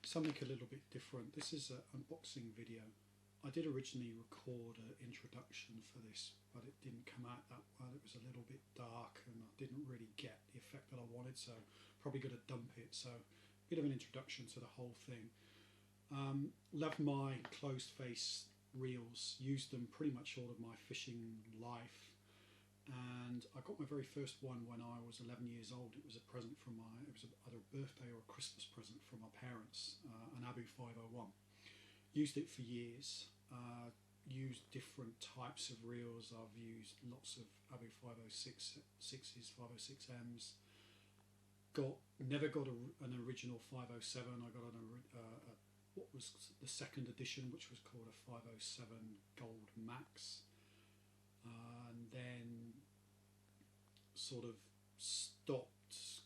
something a little bit different. This is an unboxing video. I did originally record an introduction for this, but it didn't come out that well. It was a little bit dark and I didn't really get the effect that I wanted, so probably going to dump it. So a bit of an introduction to the whole thing. Love my closed face reels, used them pretty much all of my fishing life. And I got my very first one when I was 11 years old. It was a present from it was either a birthday or a Christmas present from my parents, an Abu 501. Used it for years, used different types of reels. I've used lots of Abu 506s, 506Ms. Never got an original 507. I got what was the second edition, which was called a 507 Gold Max. And then sort of stopped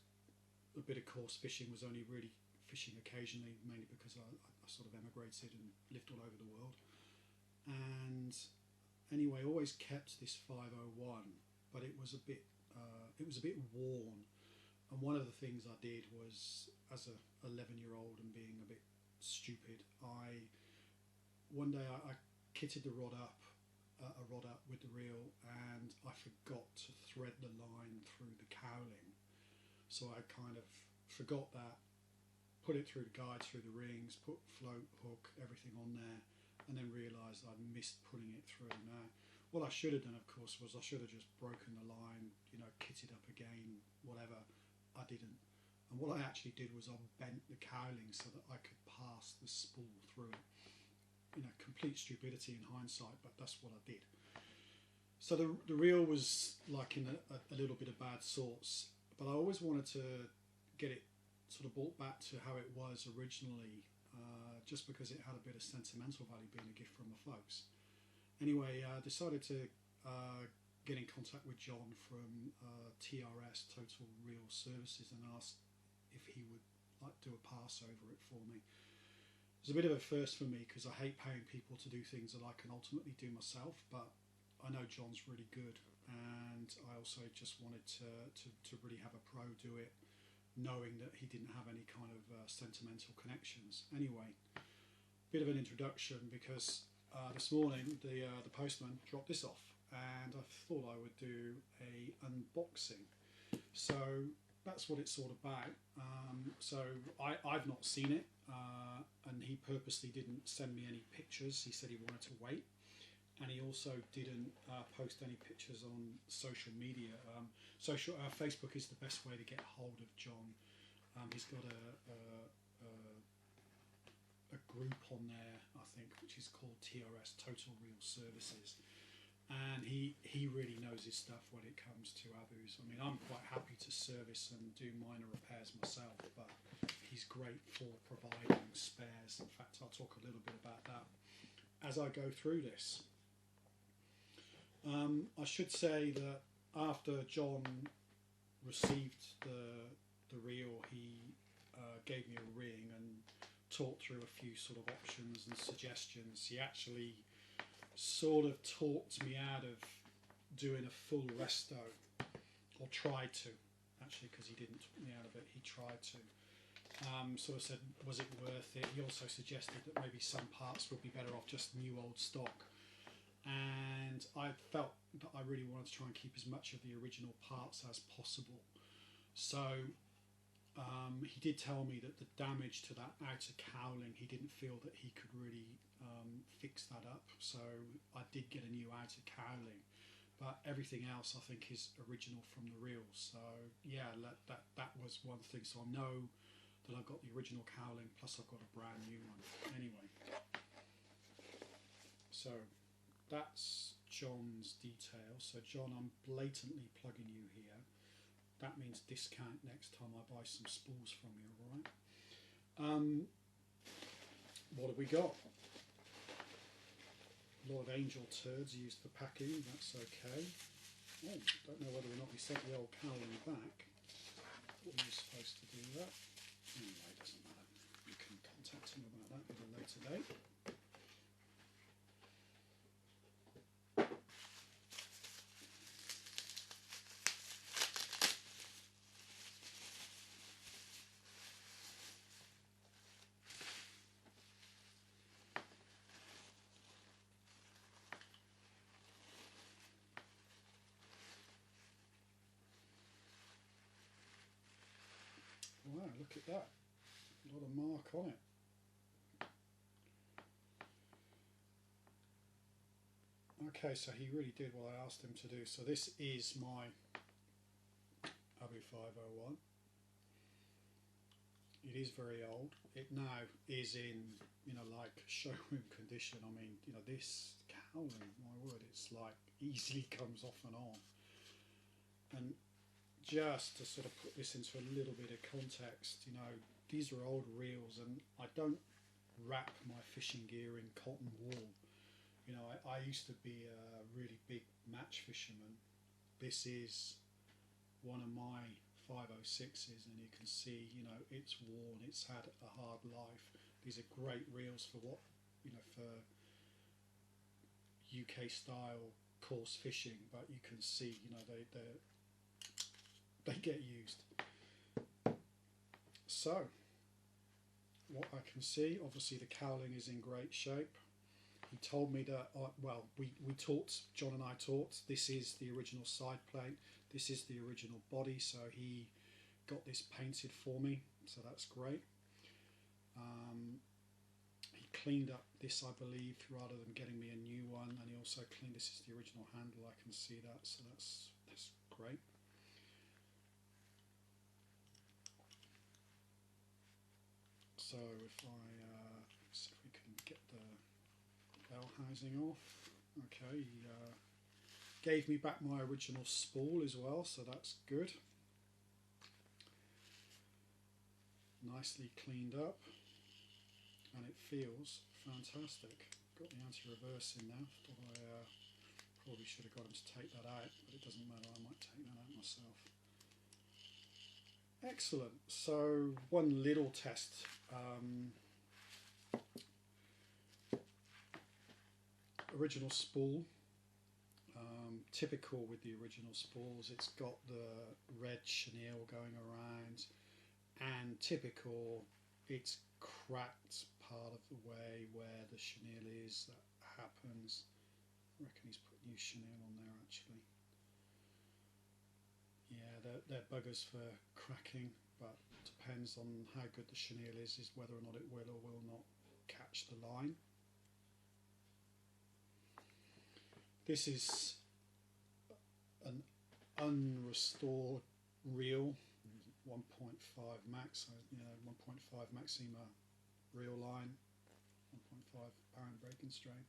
a bit of coarse fishing, was only really fishing occasionally, mainly because I sort of emigrated and lived all over the world. And anyway, always kept this 501, but it was a bit worn. And one of the things I did was, as a 11-year-old and being a bit stupid, one day I kitted the rod up, with the reel, and I forgot to thread the line through the cowling. So I kind of forgot that, put it through the guides, through the rings, put float, hook, everything on there, and then realised I'd missed putting it through. Now, what I should have done, of course, was I should have just broken the line, kitted up again, whatever. I didn't. And what I actually did was I bent the cowling so that I could pass the spool through it. Complete stupidity in hindsight, but that's what I did. So the reel was like in a little bit of bad sorts, but I always wanted to get it sort of brought back to how it was originally, just because it had a bit of sentimental value, being a gift from the folks. Anyway, I decided to get in contact with John from TRS, Total Reel Services, and asked if he would like do a pass over it for me. It was a bit of a first for me because I hate paying people to do things that I can ultimately do myself, but I know John's really good, and I also just wanted to really have a pro do it, knowing that he didn't have any kind of sentimental connections. Anyway, bit of an introduction, because this morning the postman dropped this off, and I thought I would do a unboxing. So that's what it's sort of about. So I've not seen it, and he purposely didn't send me any pictures. He said he wanted to wait, and he also didn't post any pictures on social media. Facebook is the best way to get hold of John. He's got a group on there, I think, which is called TRS, Total Reel Services. And he really knows his stuff when it comes to Abus. I mean, I'm quite happy to service and do minor repairs myself, but he's great for providing spares. In fact, I'll talk a little bit about that as I go through this. I should say that after John received the reel, he gave me a ring and talked through a few sort of options and suggestions. He actually sort of talked me out of doing a full resto, or tried to, actually, because he didn't talk me out of it, he tried to. Sort of said, was it worth it? He also suggested that maybe some parts would be better off just new old stock, and I felt that I really wanted to try and keep as much of the original parts as possible. So he did tell me that the damage to that outer cowling, he didn't feel that he could really fix that up, so I did get a new outer cowling, but everything else I think is original from the reel. So yeah, that was one thing. So I know that I've got the original cowling, plus I've got a brand new one. Anyway, so that's John's details. So John, I'm blatantly plugging you here. That means discount next time I buy some spools from you, alright? What have we got? A lot of angel turds used for packing, that's okay. Oh, don't know whether or not we sent the old cowling back. Thought we were supposed to do that. Anyway, it doesn't matter. You can contact him about that at a later date. look at that, a lot of mark on it. Okay, so he really did what I asked him to do. So this is my Abu 501. It is very old. It now is in, you know, like showroom condition. I mean, you know, this cowling, my word, it's like easily comes off and on. And just to sort of put this into a little bit of context, you know, these are old reels, and I don't wrap my fishing gear in cotton wool. You know, I used to be a really big match fisherman. This is one of my 506s, and you can see, you know, it's worn, it's had a hard life. These are great reels for what, you know, for UK style coarse fishing, but you can see, you know, they get used. So what I can see, obviously the cowling is in great shape. He told me that, well, we talked, John and I talked, this is the original side plate, this is the original body, so he got this painted for me, so that's great. He cleaned up this, I believe, rather than getting me a new one, and he also cleaned, this is the original handle, I can see that, so that's great. So if I see if we can get the bell housing off. Okay, he gave me back my original spool as well, so that's good. Nicely cleaned up, and it feels fantastic. Got the anti-reverse in there. Thought I probably should have got him to take that out, but it doesn't matter, I might take that out myself. Excellent. So one little test. Original spool. Typical with the original spools, it's got the red chenille going around, and typical, it's cracked part of the way where the chenille is. That happens. I reckon he's put new chenille on there actually. Yeah, they're buggers for cracking, but depends on how good the chenille is whether or not it will or will not catch the line. This is an unrestored reel, 1.5 max, you know, 1.5 Maxima reel line, 1.5 pound breaking strain.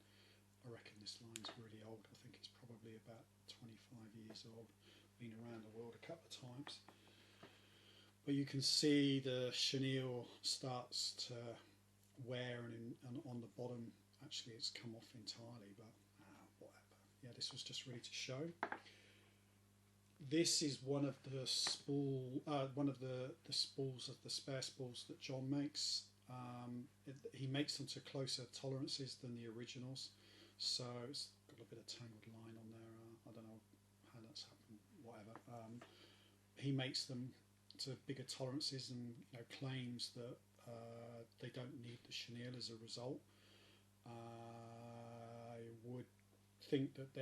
I reckon this line's really old. I think it's probably about 25 years old. Been around the world a couple of times. But you can see the chenille starts to wear, and on the bottom actually it's come off entirely, but whatever. Yeah, this was just really to show. This is one of the spools of the spare spools that John makes. He makes them to closer tolerances than the originals, so it's got a bit of tangled line on there. I don't know how that's happened. Whatever. He makes them to bigger tolerances, and, you know, claims that they don't need the chenille as a result. I would think that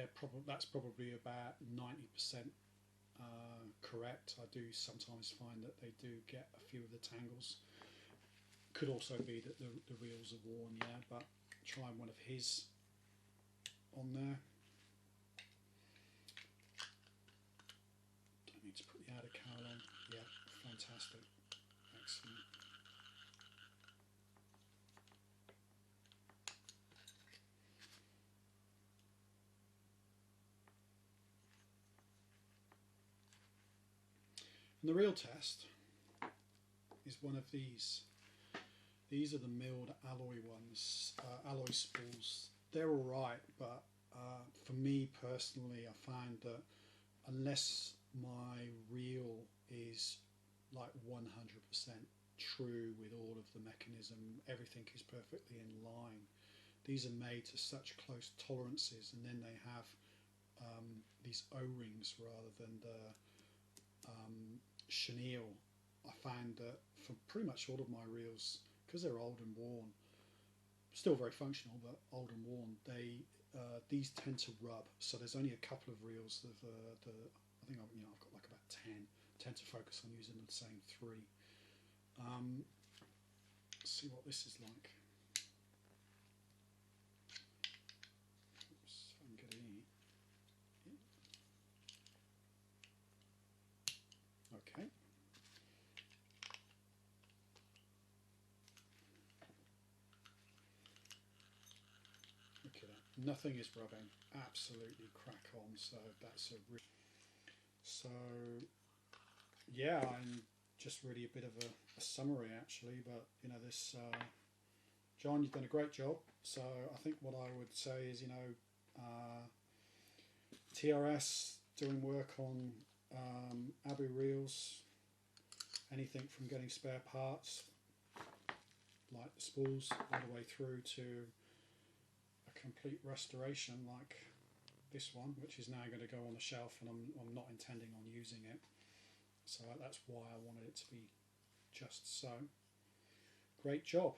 that's probably about 90% correct. I do sometimes find that they do get a few of the tangles. Could also be that the reels are worn, yeah, but trying one of his on there. Don't need to put the outer cowl on. Yeah, fantastic. Excellent. And the reel test is one of these. These are the milled alloy ones, alloy spools. They're alright, but for me personally, I find that unless my reel is like 100% true with all of the mechanism, everything is perfectly in line. These are made to such close tolerances, and then they have these O-rings rather than the chenille. I find that for pretty much all of my reels, because they're old and worn, still very functional, but old and worn, these tend to rub. So there's only a couple of reels of I think I've got like about 10 tend to focus on using the same 3. Let's see what this is like. Oops, if I can get it in. Okay. Look at that. Nothing is rubbing. Absolutely crack on. So that's a so yeah, I'm just really a bit of a summary actually, but you know this John, you've done a great job. So I think what I would say is, you know, TRS doing work on Abu reels, anything from getting spare parts like the spools all the way through to a complete restoration like this one, which is now going to go on the shelf, and I'm not intending on using it. So that's why I wanted it to be just so. Great job.